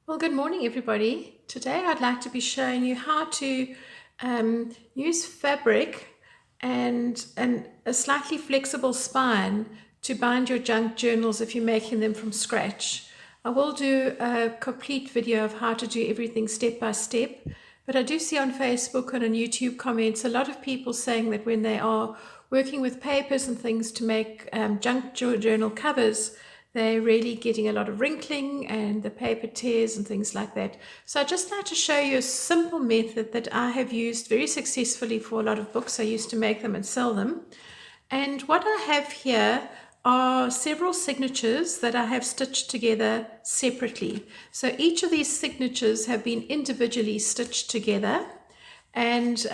Well, good morning, everybody. Today I'd like to be showing you how to use fabric and a slightly flexible spine to bind your junk journals if you're making them from scratch. I will do a complete video of how to do everything step by step, but I do see on Facebook and on YouTube comments a lot of people saying that when they are working with papers and things to make junk journal covers, they're really getting a lot of wrinkling and the paper tears and things like that. So I'd just like to show you a simple method that I have used very successfully for a lot of books. I used to make them and sell them. And what I have here are several signatures that I have stitched together separately. So each of these signatures have been individually stitched together, and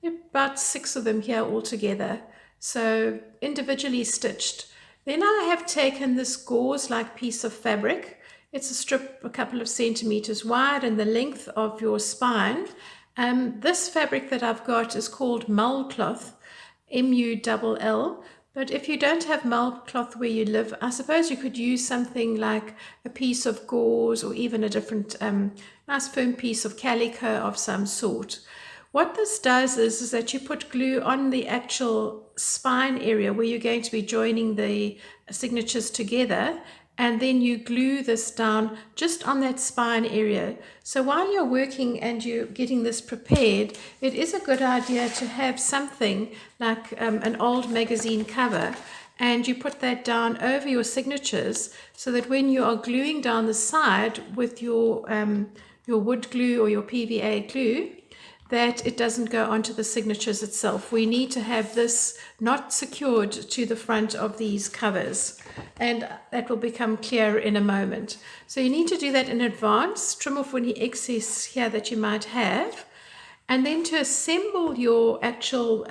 about 6 of them here altogether. So individually stitched. Then I have taken this gauze-like piece of fabric. It's a strip a couple of centimeters wide and the length of your spine. This fabric that I've got is called mull cloth, M-U-L-L. But if you don't have mull cloth where you live, I suppose you could use something like a piece of gauze or even a different nice firm piece of calico of some sort. What this does is that you put glue on the actual spine area where you're going to be joining the signatures together, and then you glue this down just on that spine area. So while you're working and you're getting this prepared, it is a good idea to have something like an old magazine cover, and you put that down over your signatures so that when you are gluing down the side with your wood glue or your PVA glue, that it doesn't go onto the signatures itself. We need to have this not secured to the front of these covers, and that will become clear in a moment. So you need to do that in advance, trim off any excess here that you might have, and then to assemble your actual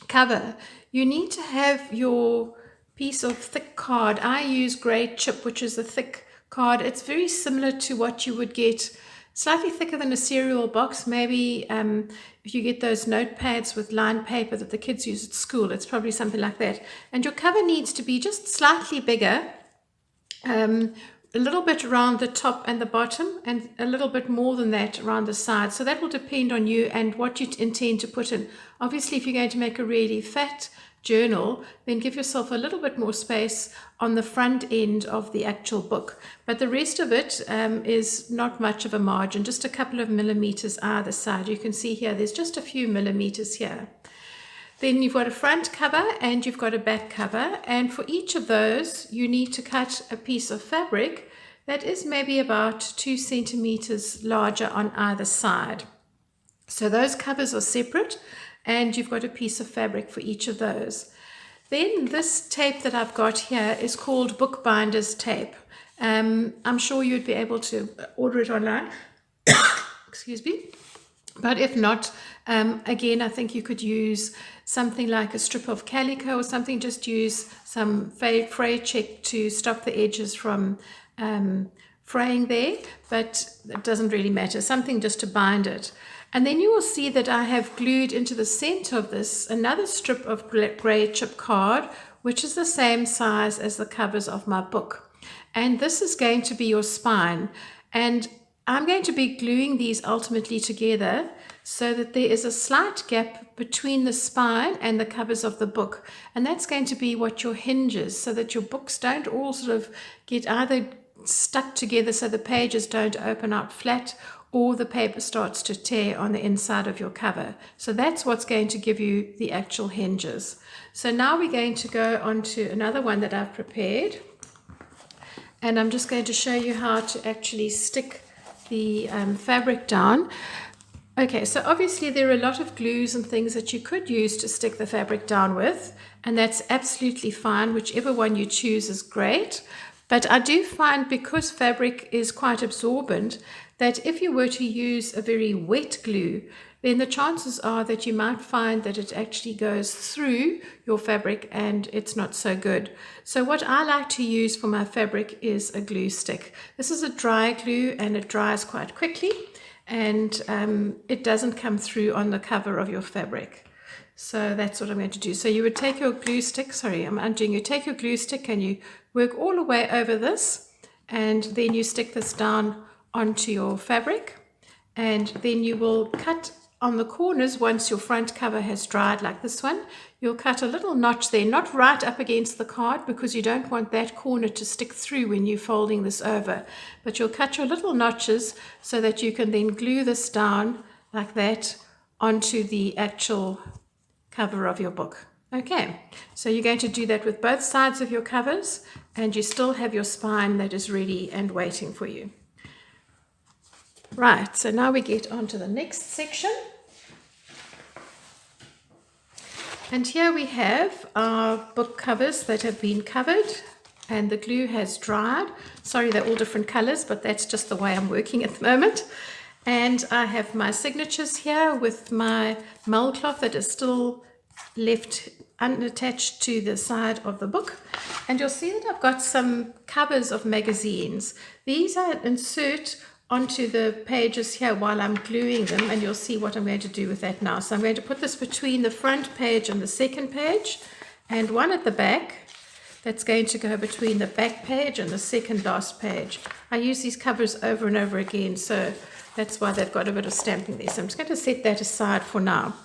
cover, you need to have your piece of thick card. I use grey chip, which is a thick card. It's very similar to what you would get, slightly thicker than a cereal box. Maybe if you get those notepads with lined paper that the kids use at school, it's probably something like that. And your cover needs to be just slightly bigger, a little bit around the top and the bottom, and a little bit more than that around the side. So that will depend on you and what you intend to put in. Obviously, if you're going to make a really fat journal, then give yourself a little bit more space on the front end of the actual book. But the rest of it is not much of a margin, just a couple of millimeters either side. You can see here there's just a few millimeters here. Then you've got a front cover and you've got a back cover, and for each of those you need to cut a piece of fabric that is maybe about 2 centimeters larger on either side. So those covers are separate, and you've got a piece of fabric for each of those. Then this tape that I've got here is called bookbinder's tape. I'm sure you'd be able to order it online. Excuse me. But if not, again, I think you could use something like a strip of calico or something. Just use some fray check to stop the edges from fraying there, but it doesn't really matter. Something just to bind it. And then you will see that I have glued into the center of this another strip of grey chip card, which is the same size as the covers of my book. And this is going to be your spine. And I'm going to be gluing these ultimately together so that there is a slight gap between the spine and the covers of the book. And that's going to be what your hinges, so that your books don't all sort of get either stuck together so the pages don't open out flat, or the paper starts to tear on the inside of your cover. So that's what's going to give you the actual hinges. So now we're going to go on to another one that I've prepared. And I'm just going to show you how to actually stick the fabric down. Okay, so obviously there are a lot of glues and things that you could use to stick the fabric down with, and that's absolutely fine. Whichever one you choose is great. But I do find, because fabric is quite absorbent, that if you were to use a very wet glue, then the chances are that you might find that it actually goes through your fabric and it's not so good. So what I like to use for my fabric is a glue stick. This is a dry glue and it dries quite quickly, and it doesn't come through on the cover of your fabric. So that's what I'm going to do. So you would take your glue stick, sorry, I'm undoing. You take your glue stick and you work all the way over this, and then you stick this down onto your fabric, and then you will cut on the corners. Once your front cover has dried like this one, you'll cut a little notch there, not right up against the card because you don't want that corner to stick through when you're folding this over, but you'll cut your little notches so that you can then glue this down like that onto the actual cover of your book. Okay, so you're going to do that with both sides of your covers, and you still have your spine that is ready and waiting for you. Right, so now we get on to the next section. And here we have our book covers that have been covered and the glue has dried. Sorry, they're all different colors, but that's just the way I'm working at the moment. And I have my signatures here with my mull cloth that is still left unattached to the side of the book. And you'll see that I've got some covers of magazines. These I insert onto the pages here while I'm gluing them, and you'll see what I'm going to do with that now. So I'm going to put this between the front page and the second page, and one at the back that's going to go between the back page and the second last page. I use these covers over and over again, so that's why they've got a bit of stamping there. So I'm just going to set that aside for now.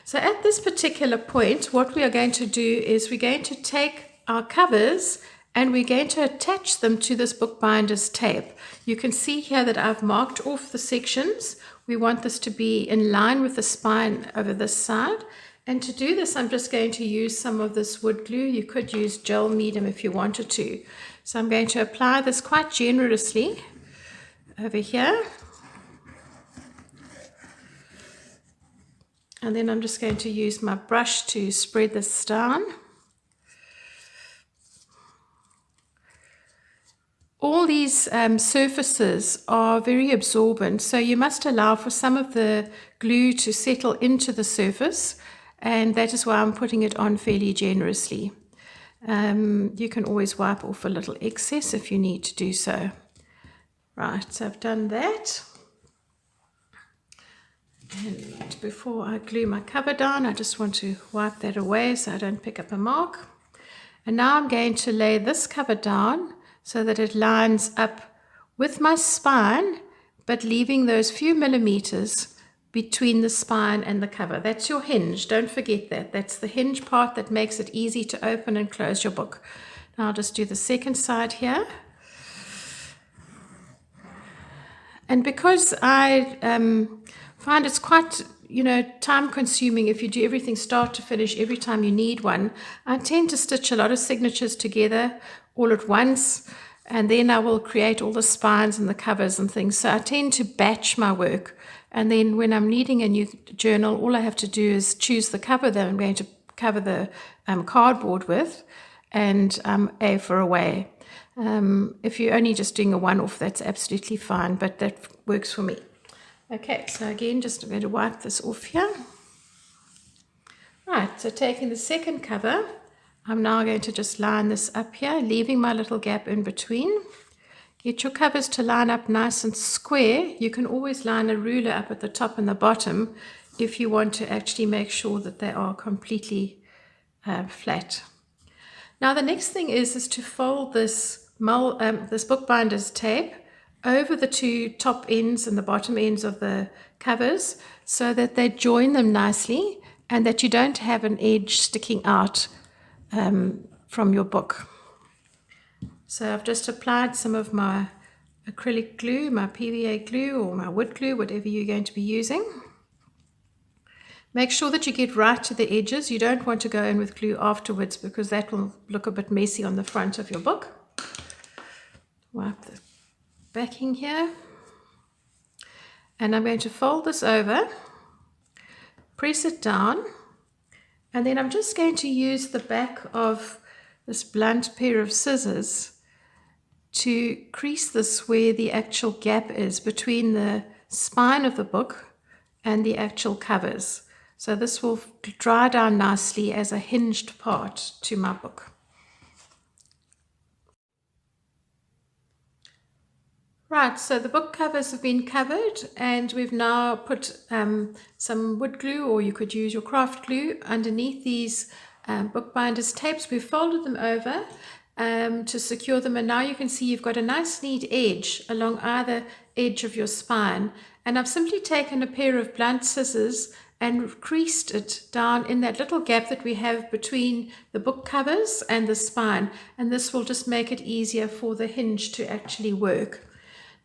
So at this particular point, what we are going to do is we're going to take our covers and we're going to attach them to this bookbinder's tape. You can see here that I've marked off the sections. We want this to be in line with the spine over this side. And to do this, I'm just going to use some of this wood glue. You could use gel medium if you wanted to. So I'm going to apply this quite generously over here. And then I'm just going to use my brush to spread this down. All these surfaces are very absorbent, so you must allow for some of the glue to settle into the surface, and that is why I'm putting it on fairly generously. You can always wipe off a little excess if you need to do so. Right, so I've done that. And before I glue my cover down, I just want to wipe that away so I don't pick up a mark. And now I'm going to lay this cover down so that it lines up with my spine, but leaving those few millimeters between the spine and the cover. That's your hinge. Don't forget that. That's the hinge part that makes it easy to open and close your book. Now I'll just do the second side here. And because I find it's quite, time consuming if you do everything start to finish every time you need one, I tend to stitch a lot of signatures together all at once, and then I will create all the spines and the covers and things. So I tend to batch my work, and then when I'm needing a new journal, all I have to do is choose the cover that I'm going to cover the cardboard with, and A for away. If you're only just doing a one-off, that's absolutely fine, but that works for me. Okay, so again, just I'm going to wipe this off here. Right, so taking the second cover, I'm now going to just line this up here, leaving my little gap in between. Get your covers to line up nice and square. You can always line a ruler up at the top and the bottom if you want to actually make sure that they are completely flat. Now the next thing is to fold this bookbinder's tape over the two top ends and the bottom ends of the covers so that they join them nicely and that you don't have an edge sticking out from your book. So I've just applied some of my acrylic glue, my PVA glue or my wood glue, whatever you're going to be using. Make sure that you get right to the edges. You don't want to go in with glue afterwards because that will look a bit messy on the front of your book. Wipe the backing here. And I'm going to fold this over, press it down, and then I'm just going to use the back of this blunt pair of scissors to crease this where the actual gap is between the spine of the book and the actual covers. So this will dry down nicely as a hinged part to my book. Right, so the book covers have been covered and we've now put some wood glue, or you could use your craft glue, underneath these bookbinders tapes. We've folded them over. to secure them, and now you can see you've got a nice neat edge along either edge of your spine. And I've simply taken a pair of blunt scissors and creased it down in that little gap that we have between the book covers and the spine, and this will just make it easier for the hinge to actually work.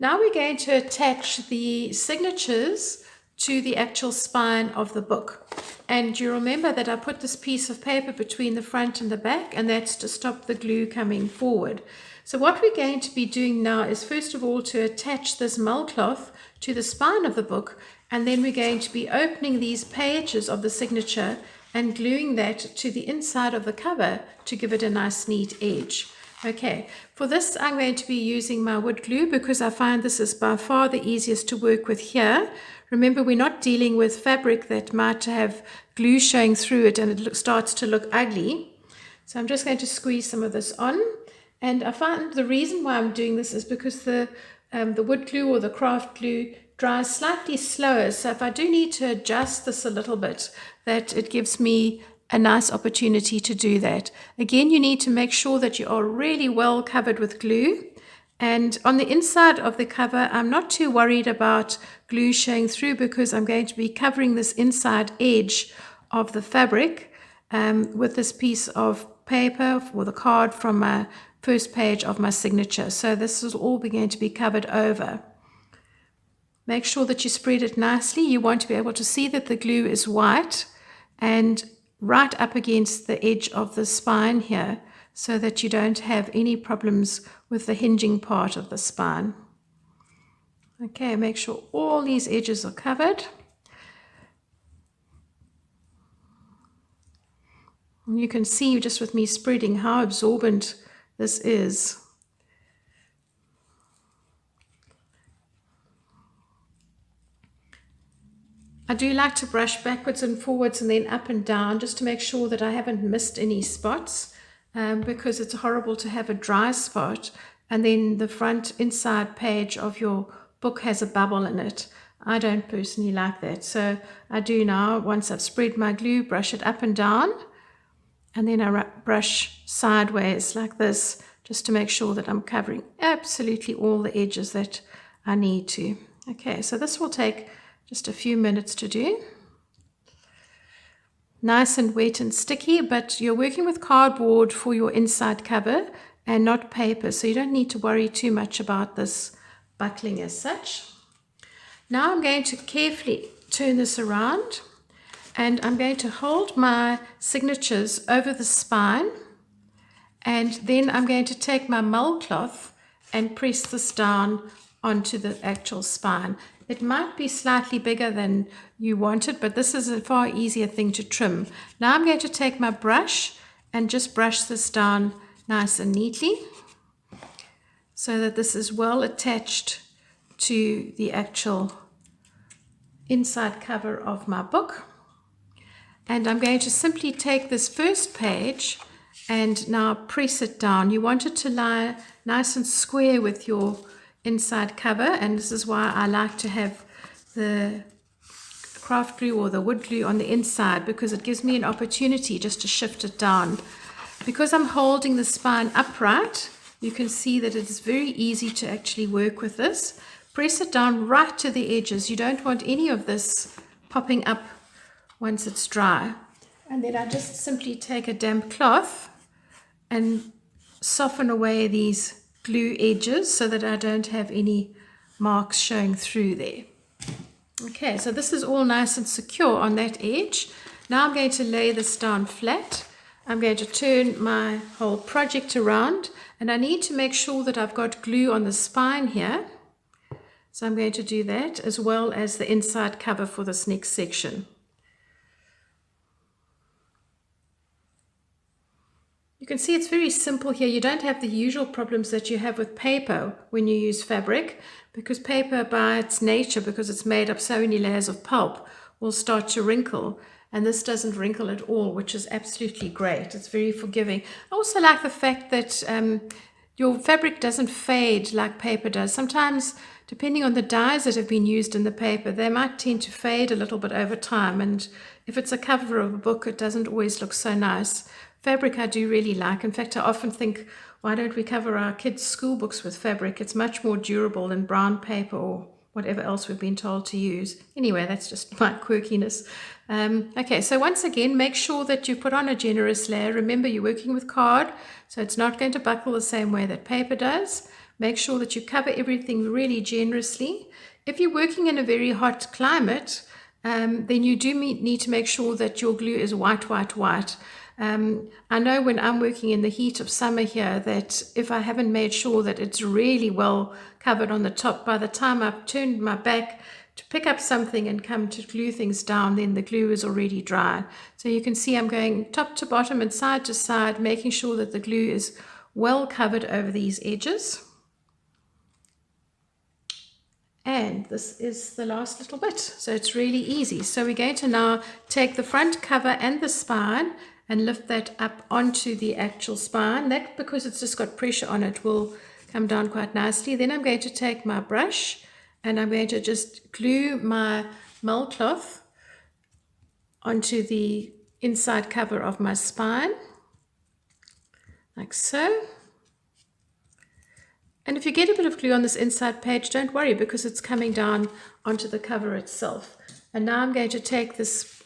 Now we're going to attach the signatures to the actual spine of the book, and you remember that I put this piece of paper between the front and the back, and that's to stop the glue coming forward. So what we're going to be doing now is first of all to attach this mull cloth to the spine of the book, and then we're going to be opening these pages of the signature and gluing that to the inside of the cover to give it a nice neat edge. Okay, for this I'm going to be using my wood glue because I find this is by far the easiest to work with here. Remember, we're not dealing with fabric that might have glue showing through it and it starts to look ugly. So I'm just going to squeeze some of this on, and I find the reason why I'm doing this is because the wood glue or the craft glue dries slightly slower, so if I do need to adjust this a little bit, that it gives me a nice opportunity to do that. Again, you need to make sure that you are really well covered with glue, and on the inside of the cover I'm not too worried about glue showing through because I'm going to be covering this inside edge of the fabric with this piece of paper or the card from my first page of my signature. So this is all going to be covered over. Make sure that you spread it nicely. You want to be able to see that the glue is white and right up against the edge of the spine here so that you don't have any problems with the hinging part of the spine. Okay, make sure all these edges are covered. And you can see just with me spreading how absorbent this is. I do like to brush backwards and forwards and then up and down just to make sure that I haven't missed any spots, because it's horrible to have a dry spot and then the front inside page of your book has a bubble in it. I don't personally like that. So I do now, once I've spread my glue, brush it up and down, and then I brush sideways like this just to make sure that I'm covering absolutely all the edges that I need to. Okay, so this will take just a few minutes to do. Nice and wet and sticky, but you're working with cardboard for your inside cover and not paper, so you don't need to worry too much about this buckling as such. Now I'm going to carefully turn this around, and I'm going to hold my signatures over the spine, and then I'm going to take my mull cloth and press this down onto the actual spine. It might be slightly bigger than you wanted, but this is a far easier thing to trim. Now I'm going to take my brush and just brush this down nice and neatly so that this is well attached to the actual inside cover of my book. And I'm going to simply take this first page and now press it down. You want it to lie nice and square with your inside cover, and this is why I like to have the craft glue or the wood glue on the inside, because it gives me an opportunity just to shift it down. Because I'm holding the spine upright, you can see that it's very easy to actually work with this. Press it down right to the edges. You don't want any of this popping up once it's dry. And then I just simply take a damp cloth and soften away these glue edges so that I don't have any marks showing through there. Okay, so this is all nice and secure on that edge. Now I'm going to lay this down flat. I'm going to turn my whole project around, and I need to make sure that I've got glue on the spine here. So I'm going to do that as well as the inside cover for this next section. You can see it's very simple here. You don't have the usual problems that you have with paper when you use fabric, because paper by its nature, because it's made up so many layers of pulp, will start to wrinkle. And this doesn't wrinkle at all, which is absolutely great. It's very forgiving. I also like the fact that your fabric doesn't fade like paper does. Sometimes, depending on the dyes that have been used in the paper, they might tend to fade a little bit over time. And if it's a cover of a book, it doesn't always look so nice. fabric I do really like. In fact, I often think, why don't we cover our kids' school books with fabric? It's much more durable than brown paper or whatever else we've been told to use. Anyway, that's just my quirkiness. Okay, so once again, make sure that you put on a generous layer. Remember, you're working with card, so it's not going to buckle the same way that paper does. Make sure that you cover everything really generously. If you're working in a very hot climate, then you do need to make sure that your glue is white, white, white. I know when I'm working in the heat of summer here that if I haven't made sure that it's really well covered on the top, by the time I've turned my back to pick up something and come to glue things down, then the glue is already dry. So you can see I'm going top to bottom and side to side, making sure that the glue is well covered over these edges. And this is the last little bit, so it's really easy. So we're going to now take the front cover and the spine and lift that up onto the actual spine. That, because it's just got pressure on it, will come down quite nicely. Then I'm going to take my brush and I'm going to just glue my mull cloth onto the inside cover of my spine, like so. And if you get a bit of glue on this inside page, don't worry, because it's coming down onto the cover itself. And now I'm going to take this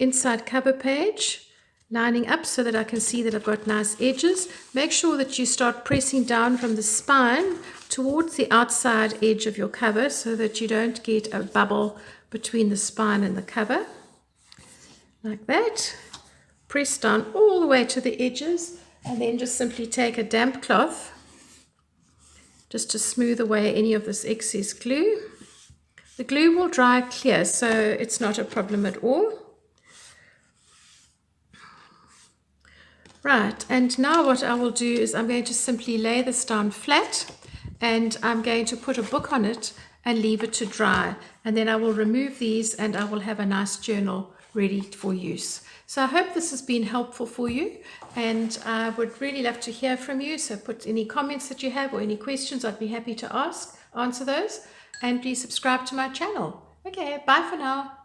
inside cover page, lining up so that I can see that I've got nice edges. Make sure that you start pressing down from the spine towards the outside edge of your cover so that you don't get a bubble between the spine and the cover. Like that. Press down all the way to the edges, and then just simply take a damp cloth just to smooth away any of this excess glue. The glue will dry clear, so it's not a problem at all. Right, and now what I will do is I'm going to simply lay this down flat, and I'm going to put a book on it and leave it to dry. And then I will remove these and I will have a nice journal ready for use. So I hope this has been helpful for you, and I would really love to hear from you. So put any comments that you have or any questions. I'd be happy to answer those. And please subscribe to my channel. Okay, bye for now.